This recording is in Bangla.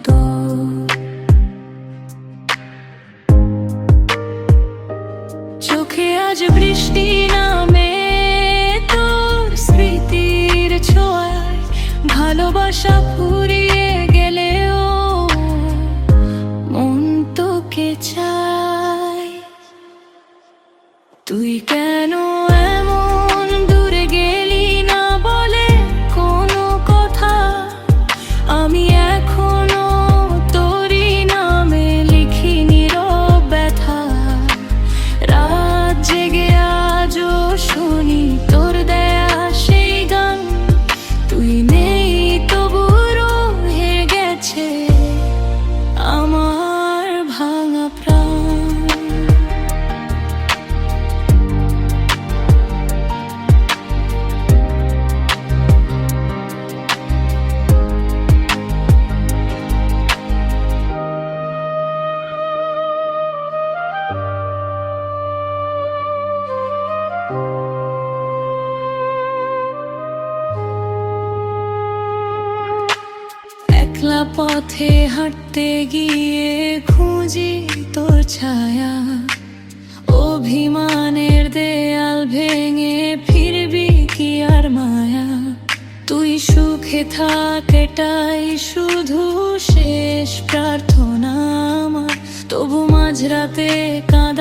মতো। চোখে আজ বৃষ্টি নামে তোর স্মৃতির ছোঁয়ায়, ভালোবাসা ফুরিয়ে গেলেও মন তোকে চায়। তুই কেন এমন দূরে গেলি না বলে কোনো কথা, আমি এখনো তোরই নামে লিখি নীরব ব্যথা। রাত জেগে আজও শুনি তোর দেয়া সেই গান, তুই নেই তবু রয়ে গেছে আমার ভাঙা প্রাণ। একলা পথে হাঁটতে গিয়ে খুঁজি তোর ছায়া, অভিমানের দেয়াল ভেঙে ফিরবি কি আর মায়া। তুই সুখে থাক এটাই শুধু শেষ প্রার্থনা আমার, তবু মাঝরাতে কাঁদ